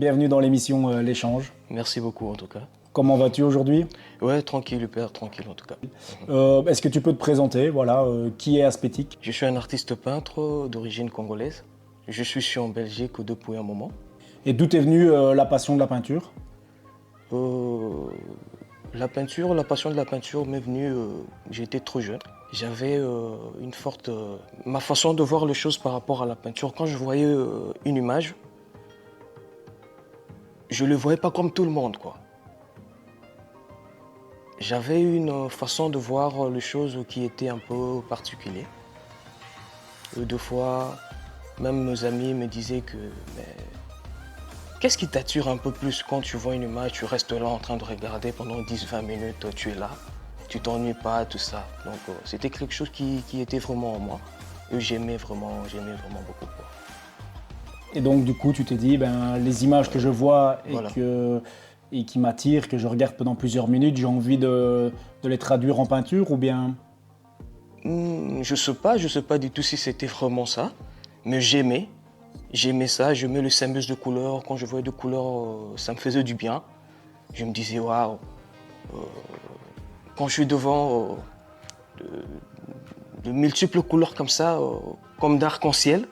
Bienvenue dans l'émission L'Échange. Merci beaucoup en tout cas. Comment vas-tu aujourd'hui? Ouais, tranquille, hyper tranquille en tout cas. Est-ce que tu peux te présenter? Voilà, qui est Aspétique? Je suis un artiste peintre d'origine congolaise. Je suis en Belgique depuis un moment. Et d'où est venue la passion de la peinture? La passion de la peinture m'est venue, j'étais trop jeune. J'avais une forte... ma façon de voir les choses par rapport à la peinture, quand je voyais une image, je ne le voyais pas comme tout le monde, quoi. J'avais une façon de voir les choses qui était un peu particulière. Deux fois, même nos amis me disaient que mais, qu'est-ce qui t'attire un peu plus quand tu vois une image, tu restes là en train de regarder pendant 10-20 minutes, tu es là, tu t'ennuies pas, tout ça. Donc c'était quelque chose qui était vraiment en moi. Et j'aimais vraiment beaucoup, quoi. Et donc du coup tu t'es dit, les images que je vois Voilà. et qui m'attirent, que je regarde pendant plusieurs minutes, j'ai envie de les traduire en peinture ou bien... Je sais pas du tout si c'était vraiment ça, mais j'aimais ça, j'aimais le symbiose de couleurs, quand je voyais des couleurs, ça me faisait du bien. Je me disais, waouh, quand je suis devant de multiples couleurs comme ça, comme d'arc-en-ciel,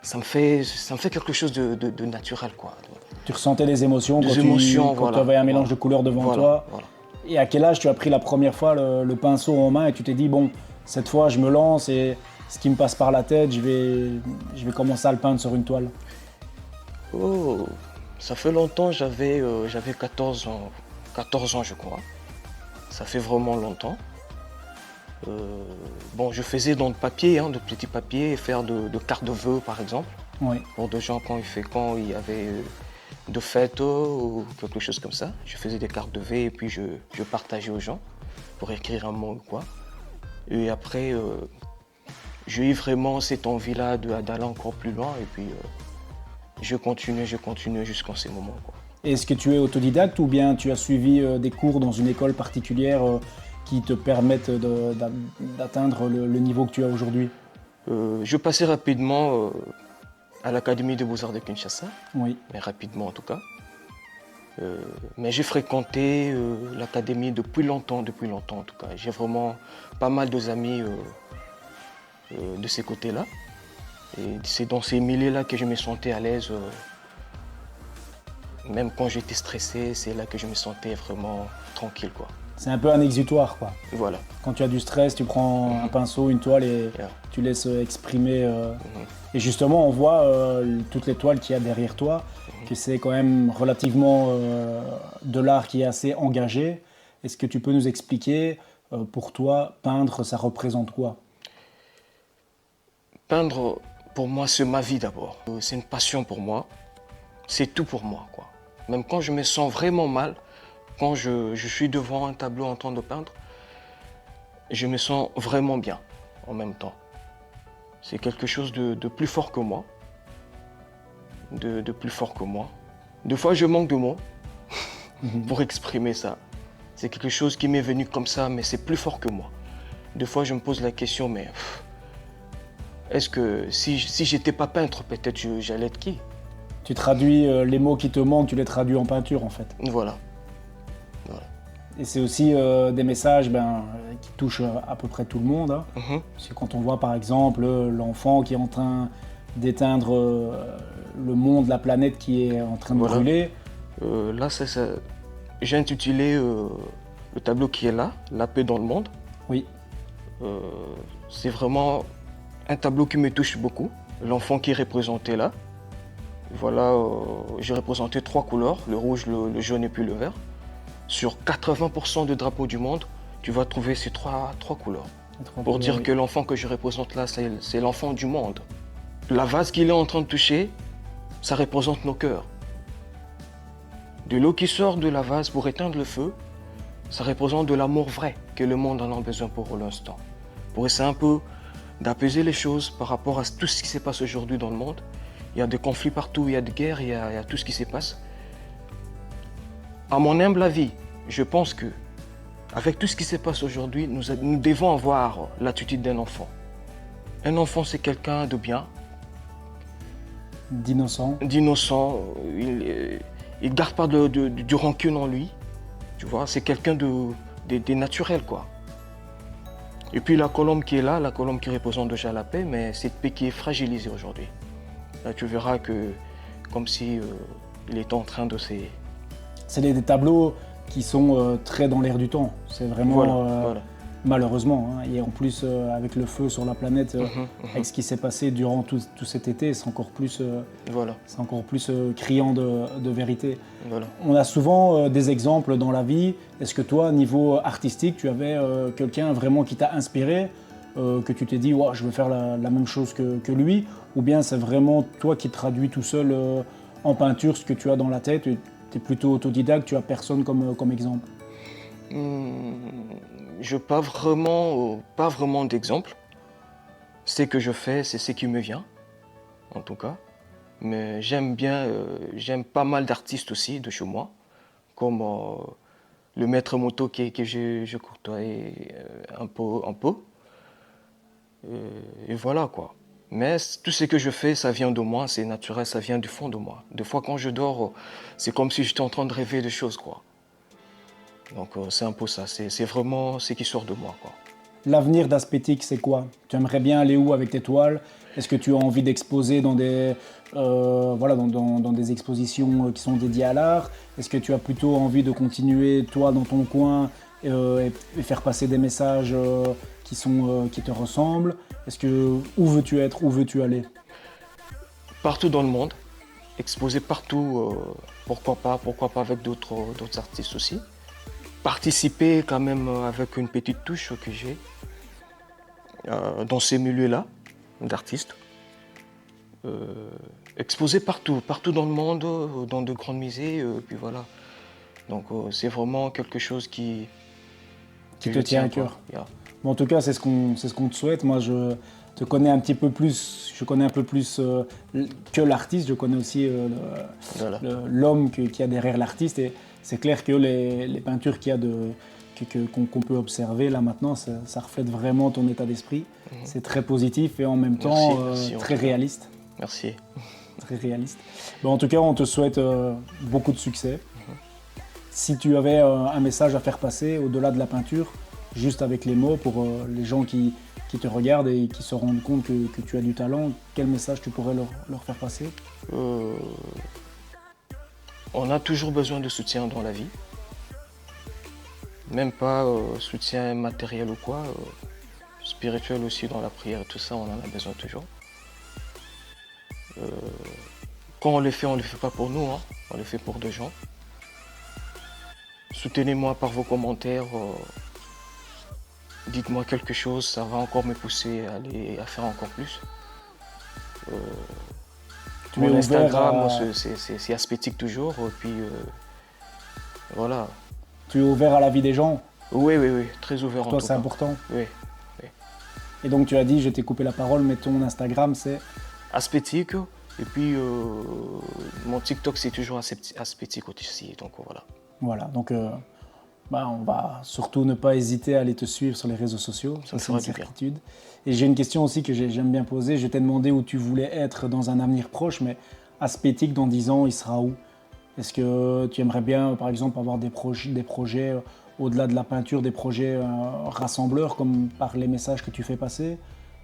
ça me fait quelque chose de naturel, quoi. Tu ressentais des émotions Des quand émotions, tu voilà, avais un mélange voilà. de couleurs devant Voilà, toi. voilà. Et à quel âge tu as pris la première fois le pinceau en main et tu t'es dit, bon, cette fois je me lance et ce qui me passe par la tête, je vais commencer à le peindre sur une toile? Oh, ça fait longtemps, j'avais 14 ans je crois. Ça fait vraiment longtemps. Bon, je faisais dans le papier, de petits papiers, faire de cartes de vœux par exemple. Oui. Pour des gens quand il y avait de fêtes ou quelque chose comme ça. Je faisais des cartes de vœux et puis je partageais aux gens pour écrire un mot ou quoi. Et après, j'ai eu vraiment cette envie-là d'aller encore plus loin et puis je continue jusqu'à ces moments, quoi. Est-ce que tu es autodidacte ou bien tu as suivi des cours dans une école particulière qui te permettent d'atteindre le niveau que tu as aujourd'hui? Je passais rapidement à l'Académie des Beaux-Arts de Kinshasa, Oui. mais rapidement en tout cas. Mais j'ai fréquenté l'académie depuis longtemps en tout cas. J'ai vraiment pas mal d'amis de ces côtés-là. Et c'est dans ces milieux-là que je me sentais à l'aise. Même quand j'étais stressé, c'est là que je me sentais vraiment tranquille, quoi. C'est un peu un exutoire, quoi. Voilà. Quand tu as du stress, tu prends un pinceau, une toile et Yeah. tu laisses exprimer. Et justement, on voit toutes les toiles qu'il y a derrière toi, que c'est quand même relativement de l'art qui est assez engagé. Est-ce que tu peux nous expliquer, pour toi, peindre, ça représente quoi? Peindre, pour moi, c'est ma vie d'abord. C'est une passion pour moi. C'est tout pour moi, quoi. Même quand je me sens vraiment mal, quand je suis devant un tableau en train de peindre, je me sens vraiment bien en même temps. C'est quelque chose de plus fort que moi. De plus fort que moi. Des fois, je manque de mots pour exprimer ça. C'est quelque chose qui m'est venu comme ça, mais c'est plus fort que moi. Des fois, je me pose la question, mais est-ce que si j'étais pas peintre, peut-être j'allais être qui? Tu traduis les mots qui te manquent, tu les traduis en peinture, en fait. Voilà. Et c'est aussi des messages qui touchent à peu près tout le monde, hein. Parce que quand on voit par exemple l'enfant qui est en train d'éteindre le monde, la planète qui est en train de Voilà. brûler. Là, j'ai intitulé le tableau qui est là, La paix dans le monde. Oui. C'est vraiment un tableau qui me touche beaucoup. L'enfant qui est représenté là. Voilà, j'ai représenté 3 couleurs, le rouge, le jaune et puis le vert. Sur 80% de drapeaux du monde, tu vas trouver ces trois couleurs. Pour dire que l'enfant que je représente là, c'est l'enfant du monde. La vase qu'il est en train de toucher, ça représente nos cœurs. De l'eau qui sort de la vase pour éteindre le feu, ça représente de l'amour vrai que le monde en a besoin pour l'instant. Pour essayer un peu d'apaiser les choses par rapport à tout ce qui se passe aujourd'hui dans le monde. Il y a des conflits partout, il y a des guerres, il y a tout ce qui se passe. À mon humble avis, je pense que avec tout ce qui se passe aujourd'hui, nous devons avoir l'attitude d'un enfant. Un enfant, c'est quelqu'un de bien, D'innocent. d'innocent. Il ne garde pas du rancune en lui. Tu vois, c'est quelqu'un de naturel, quoi. Et puis la colombe qui est là, la colombe qui représente déjà la paix, mais cette paix qui est fragilisée aujourd'hui. Là, tu verras que, comme si il était en train de se... C'est des tableaux qui sont très dans l'air du temps. C'est vraiment, Voilà. malheureusement. Hein. Et en plus, avec le feu sur la planète, avec ce qui s'est passé durant tout cet été, c'est encore plus, Voilà. criant de vérité. Voilà. On a souvent des exemples dans la vie. Est-ce que toi, niveau artistique, tu avais quelqu'un vraiment qui t'a inspiré, que tu t'es dit wow, je veux faire la même chose que lui, ou bien c'est vraiment toi qui traduis tout seul en peinture ce que tu as dans la tête, tu es plutôt autodidacte, tu as personne comme exemple? Je n'ai pas vraiment d'exemple. Ce que je fais, c'est ce qui me vient, en tout cas. Mais j'aime pas mal d'artistes aussi de chez moi, comme le maître moto que je côtoie un peu. Et voilà quoi. Mais tout ce que je fais, ça vient de moi, c'est naturel, ça vient du fond de moi. Des fois, quand je dors, c'est comme si j'étais en train de rêver des choses, quoi. Donc, c'est un peu ça, c'est vraiment ce qui sort de moi, quoi. L'avenir d'Aspétique, c'est quoi? Tu aimerais bien aller où avec tes toiles? Est-ce que tu as envie d'exposer dans des, dans des expositions qui sont dédiées à l'art? Est-ce que tu as plutôt envie de continuer, toi, dans ton coin, et faire passer des messages qui te ressemblent? Où veux-tu être? Où veux-tu aller? Partout dans le monde, exposer partout, pourquoi pas avec d'autres artistes aussi. Participer quand même avec une petite touche que j'ai dans ces milieux-là d'artistes. Exposer partout dans le monde, dans de grands musées, puis voilà. Donc c'est vraiment quelque chose qui te tient à cœur. Yeah. Bon, en tout cas, c'est ce qu'on te souhaite. Moi, je te connais un petit peu plus, je connais un peu plus que l'artiste, je connais aussi Voilà. l'homme qu'il y a derrière l'artiste. Et c'est clair que les peintures qu'on peut observer là maintenant, ça reflète vraiment ton état d'esprit. C'est très positif et en même temps Merci, très réaliste. Merci. Très réaliste. Bon, en tout cas, on te souhaite beaucoup de succès. Si tu avais un message à faire passer au-delà de la peinture, juste avec les mots, pour les gens qui te regardent et qui se rendent compte que tu as du talent, quel message tu pourrais leur faire passer? On a toujours besoin de soutien dans la vie. Même pas soutien matériel ou quoi, spirituel aussi dans la prière et tout ça, on en a besoin toujours. Quand on le fait pas pour nous, hein, on le fait pour des gens. Soutenez-moi par vos commentaires. Dites-moi quelque chose, ça va encore me pousser à faire encore plus. Mon Instagram, c'est Aspétique toujours. Puis voilà. Tu es ouvert à la vie des gens? Oui, très ouvert en tout cas. Pour toi, c'est important? Oui. Et donc, tu as dit, je t'ai coupé la parole, mais ton Instagram, c'est? Aspétique. Et puis, mon TikTok, c'est toujours Aspétique aussi. Donc voilà. Voilà, donc on va surtout ne pas hésiter à aller te suivre sur les réseaux sociaux, ça c'est une certitude. Et j'ai une question aussi que j'aime bien poser, je t'ai demandé où tu voulais être dans un avenir proche, mais Aspétique dans 10 ans, il sera où? Est-ce que tu aimerais bien, par exemple, avoir des projets au-delà de la peinture, des projets rassembleurs, comme par les messages que tu fais passer?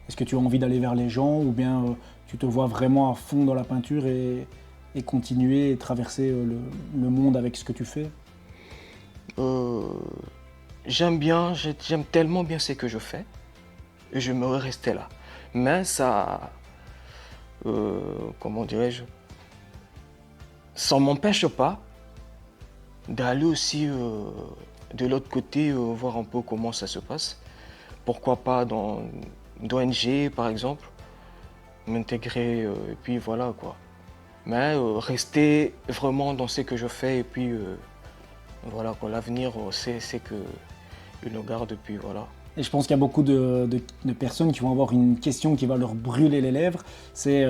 Est-ce que tu as envie d'aller vers les gens, ou bien tu te vois vraiment à fond dans la peinture et continuer et traverser le monde avec ce que tu fais? J'aime tellement bien ce que je fais et j'aimerais rester là. Mais ça, comment dirais-je, ça ne m'empêche pas d'aller aussi de l'autre côté, voir un peu comment ça se passe. Pourquoi pas dans d'ONG par exemple, m'intégrer et puis voilà quoi. Mais rester vraiment dans ce que je fais et puis voilà quoi, l'avenir c'est que nous garde et puis voilà. Et je pense qu'il y a beaucoup de personnes qui vont avoir une question qui va leur brûler les lèvres. C'est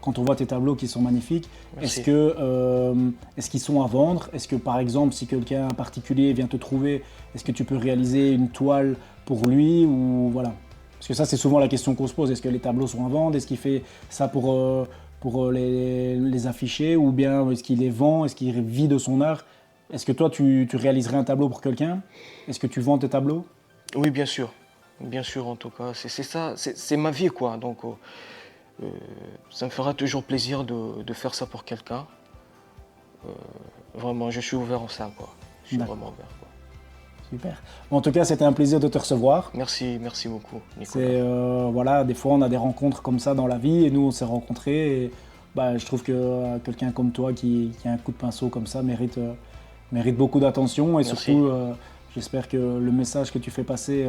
quand on voit tes tableaux qui sont magnifiques, est-ce qu'ils sont à vendre? Est-ce que par exemple, si quelqu'un en particulier vient te trouver, est-ce que tu peux réaliser une toile pour lui ou voilà? Parce que ça, c'est souvent la question qu'on se pose. Est-ce que les tableaux sont à vendre? Est-ce qu'il fait ça pour pour les afficher, ou bien est-ce qu'il les vend, est-ce qu'il vit de son art? Est-ce que toi, tu réaliserais un tableau pour quelqu'un? Est-ce que tu vends tes tableaux? Oui, bien sûr en tout cas. C'est ça, c'est ma vie quoi. Donc ça me fera toujours plaisir de faire ça pour quelqu'un. Vraiment, je suis ouvert en ça quoi. Je suis D'accord. vraiment ouvert quoi. Super. En tout cas, c'était un plaisir de te recevoir. Merci beaucoup, C'est Nicolas. voilà, des fois on a des rencontres comme ça dans la vie et nous on s'est rencontrés. Et, bah, je trouve que quelqu'un comme toi qui a un coup de pinceau comme ça mérite beaucoup d'attention et Merci. surtout j'espère que le message que tu fais passer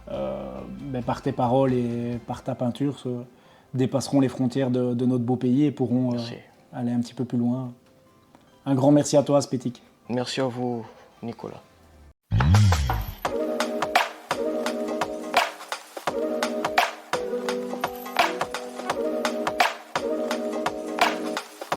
ben, par tes paroles et par ta peinture dépasseront les frontières de notre beau pays et pourront Merci. aller un petit peu plus loin. Un grand merci à toi, Spétic. Merci à vous, Nicolas.